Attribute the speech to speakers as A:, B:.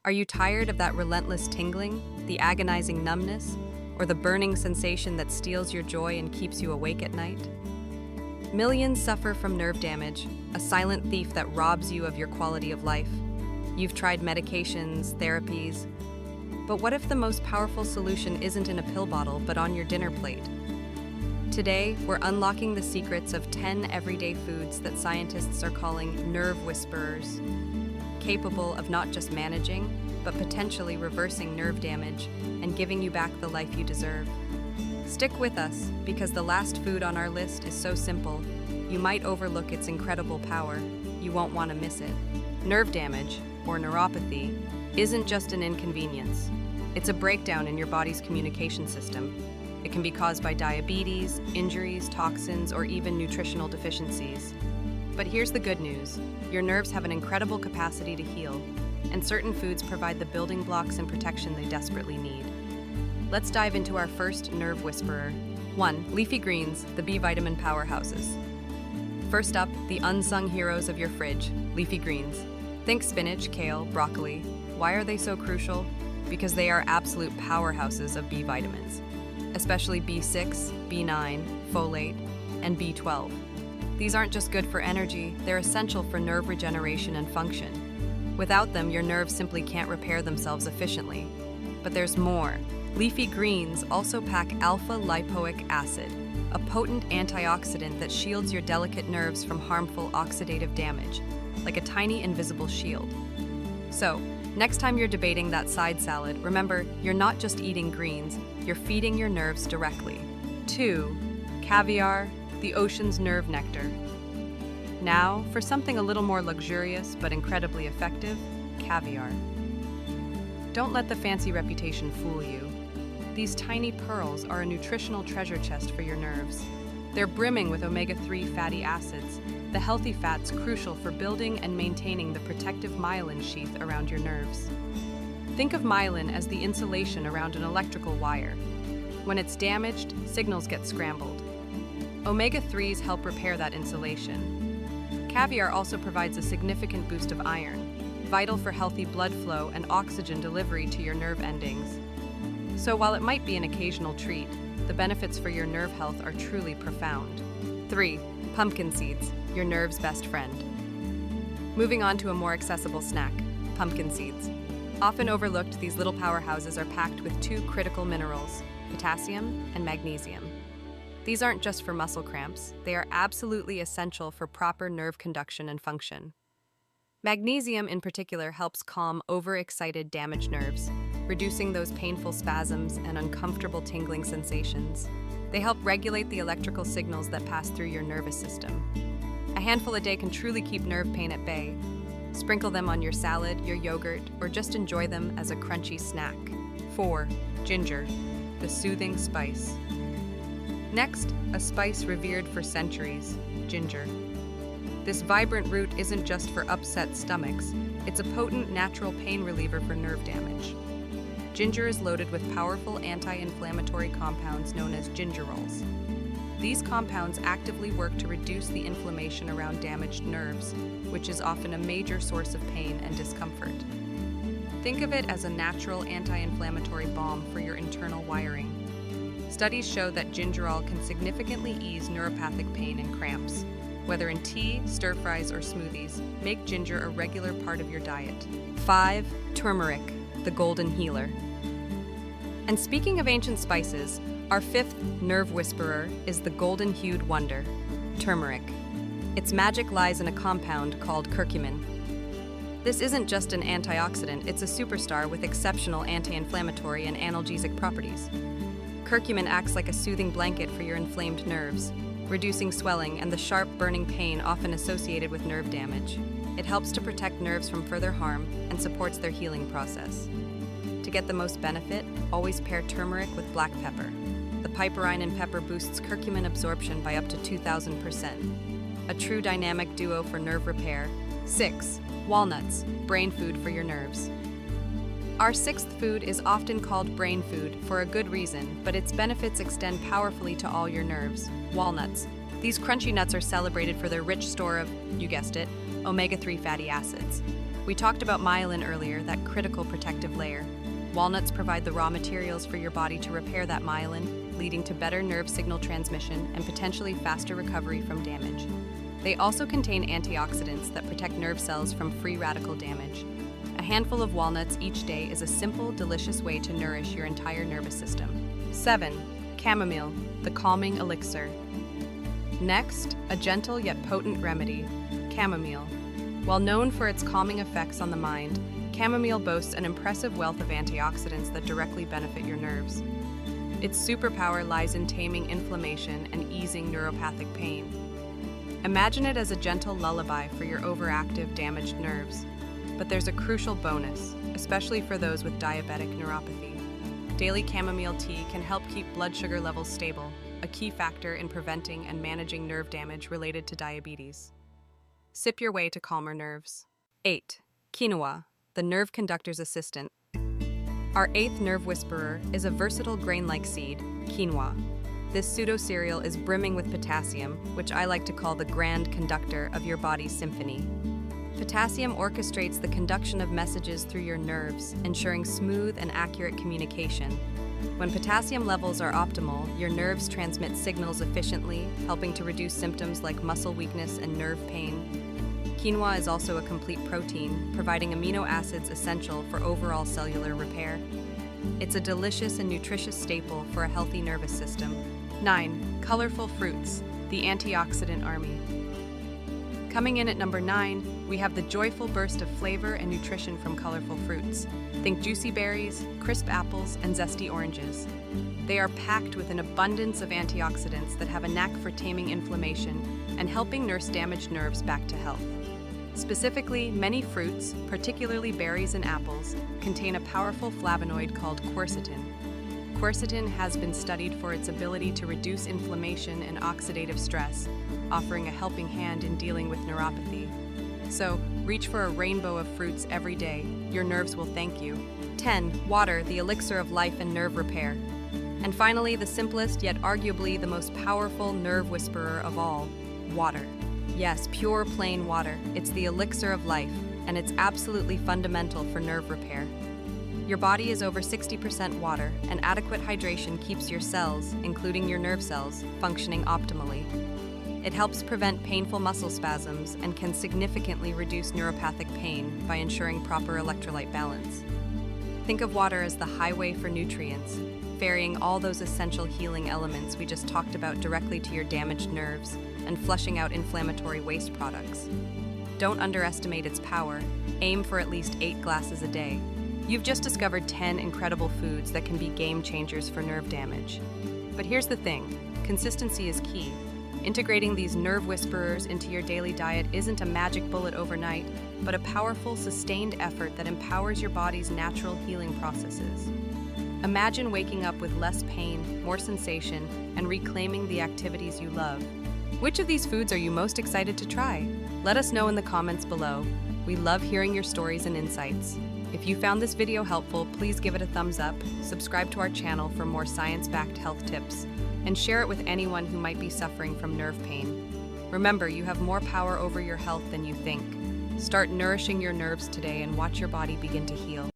A: Are you tired of that relentless tingling, the agonizing numbness, or the burning sensation that steals your joy and keeps you awake at night? Millions suffer from nerve damage, a silent thief that robs you of your quality of life. You've tried medications, therapies, but what if the most powerful solution isn't in a pill bottle but on your dinner plate? Today, we're unlocking the secrets of 10 everyday foods that scientists are calling nerve whisperers, capable of not just managing, but potentially reversing nerve damage and giving you back the life you deserve. Stick with us, because the last food on our list is so simple, you might overlook its incredible power. You won't want to miss it. Nerve damage, or neuropathy, isn't just an inconvenience. It's a breakdown in your body's communication system. It can be caused by diabetes, injuries, toxins, or even nutritional deficiencies. But here's the good news. Your nerves have an incredible capacity to heal, and certain foods provide the building blocks and protection they desperately need. Let's dive into our first nerve whisperer. 1. Leafy greens, the B Vitamin Powerhouses. First up, the unsung heroes of your fridge, leafy greens. Think spinach, kale, broccoli. Why are they so crucial? Because they are absolute powerhouses of B vitamins, especially B6, B9, folate, and B12. These aren't just good for energy, they're essential for nerve regeneration and function. Without them, your nerves simply can't repair themselves efficiently. But there's more. Leafy greens also pack alpha-lipoic acid, a potent antioxidant that shields your delicate nerves from harmful oxidative damage, like a tiny invisible shield. So, next time you're debating that side salad, remember, you're not just eating greens, you're feeding your nerves directly. 2. Caviar, the ocean's nerve nectar. Now, for something a little more luxurious but incredibly effective, caviar. Don't let the fancy reputation fool you. These tiny pearls are a nutritional treasure chest for your nerves. They're brimming with omega-3 fatty acids, the healthy fats crucial for building and maintaining the protective myelin sheath around your nerves. Think of myelin as the insulation around an electrical wire. When it's damaged, signals get scrambled. Omega-3s help repair that insulation. Caviar also provides a significant boost of iron, vital for healthy blood flow and oxygen delivery to your nerve endings. So while it might be an occasional treat, the benefits for your nerve health are truly profound. 3. Pumpkin seeds, your nerve's best friend. Moving on to a more accessible snack, pumpkin seeds. Often overlooked, these little powerhouses are packed with two critical minerals, potassium and magnesium. These aren't just for muscle cramps, they are absolutely essential for proper nerve conduction and function. Magnesium in particular helps calm overexcited, damaged nerves, reducing those painful spasms and uncomfortable tingling sensations. They help regulate the electrical signals that pass through your nervous system. A handful a day can truly keep nerve pain at bay. Sprinkle them on your salad, your yogurt, or just enjoy them as a crunchy snack. 4. Ginger, the soothing spice. Next, a spice revered for centuries, ginger. This vibrant root isn't just for upset stomachs, it's a potent natural pain reliever for nerve damage. Ginger is loaded with powerful anti-inflammatory compounds known as gingerols. These compounds actively work to reduce the inflammation around damaged nerves, which is often a major source of pain and discomfort. Think of it as a natural anti-inflammatory balm for your internal wiring. Studies show that gingerol can significantly ease neuropathic pain and cramps. Whether in tea, stir-fries, or smoothies, make ginger a regular part of your diet. 5. Turmeric, the golden healer. And speaking of ancient spices, our 5th nerve whisperer is the golden-hued wonder, turmeric. Its magic lies in a compound called curcumin. This isn't just an antioxidant, it's a superstar with exceptional anti-inflammatory and analgesic properties. Curcumin acts like a soothing blanket for your inflamed nerves, reducing swelling and the sharp, burning pain often associated with nerve damage. It helps to protect nerves from further harm and supports their healing process. To get the most benefit, always pair turmeric with black pepper. The piperine in pepper boosts curcumin absorption by up to 2,000%. A true dynamic duo for nerve repair. 6. Walnuts, brain food for your nerves. Our 6th food is often called brain food for a good reason, but its benefits extend powerfully to all your nerves. Walnuts. These crunchy nuts are celebrated for their rich store of, you guessed it, omega-3 fatty acids. We talked about myelin earlier, that critical protective layer. Walnuts provide the raw materials for your body to repair that myelin, leading to better nerve signal transmission and potentially faster recovery from damage. They also contain antioxidants that protect nerve cells from free radical damage. A handful of walnuts each day is a simple, delicious way to nourish your entire nervous system. 7. Chamomile, the calming elixir. Next, a gentle yet potent remedy, chamomile. While known for its calming effects on the mind, chamomile boasts an impressive wealth of antioxidants that directly benefit your nerves. Its superpower lies in taming inflammation and easing neuropathic pain. Imagine it as a gentle lullaby for your overactive, damaged nerves. But there's a crucial bonus, especially for those with diabetic neuropathy. Daily chamomile tea can help keep blood sugar levels stable, a key factor in preventing and managing nerve damage related to diabetes. Sip your way to calmer nerves. 8. Quinoa, the nerve conductor's assistant. Our 8th nerve whisperer is a versatile grain-like seed, quinoa. This pseudo-cereal is brimming with potassium, which I like to call the grand conductor of your body's symphony. Potassium orchestrates the conduction of messages through your nerves, ensuring smooth and accurate communication. When potassium levels are optimal, your nerves transmit signals efficiently, helping to reduce symptoms like muscle weakness and nerve pain. Quinoa is also a complete protein, providing amino acids essential for overall cellular repair. It's a delicious and nutritious staple for a healthy nervous system. 9. Colorful fruits, the antioxidant army. Coming in at number 9, we have the joyful burst of flavor and nutrition from colorful fruits. Think juicy berries, crisp apples, and zesty oranges. They are packed with an abundance of antioxidants that have a knack for taming inflammation and helping nurse damaged nerves back to health. Specifically, many fruits, particularly berries and apples, contain a powerful flavonoid called quercetin. Quercetin has been studied for its ability to reduce inflammation and oxidative stress, offering a helping hand in dealing with neuropathy. So, reach for a rainbow of fruits every day. Your nerves will thank you. 10. Water, the elixir of life and nerve repair. And finally, the simplest yet arguably the most powerful nerve whisperer of all, water. Yes, pure plain water. It's the elixir of life, and it's absolutely fundamental for nerve repair. Your body is over 60% water, and adequate hydration keeps your cells, including your nerve cells, functioning optimally. It helps prevent painful muscle spasms and can significantly reduce neuropathic pain by ensuring proper electrolyte balance. Think of water as the highway for nutrients, ferrying all those essential healing elements we just talked about directly to your damaged nerves and flushing out inflammatory waste products. Don't underestimate its power. Aim for at least 8 glasses a day. You've just discovered 10 incredible foods that can be game changers for nerve damage. But here's the thing, consistency is key. Integrating these nerve whisperers into your daily diet isn't a magic bullet overnight, but a powerful, sustained effort that empowers your body's natural healing processes. Imagine waking up with less pain, more sensation, and reclaiming the activities you love. Which of these foods are you most excited to try? Let us know in the comments below. We love hearing your stories and insights. If you found this video helpful, please give it a thumbs up, subscribe to our channel for more science-backed health tips, and share it with anyone who might be suffering from nerve pain. Remember, you have more power over your health than you think. Start nourishing your nerves today and watch your body begin to heal.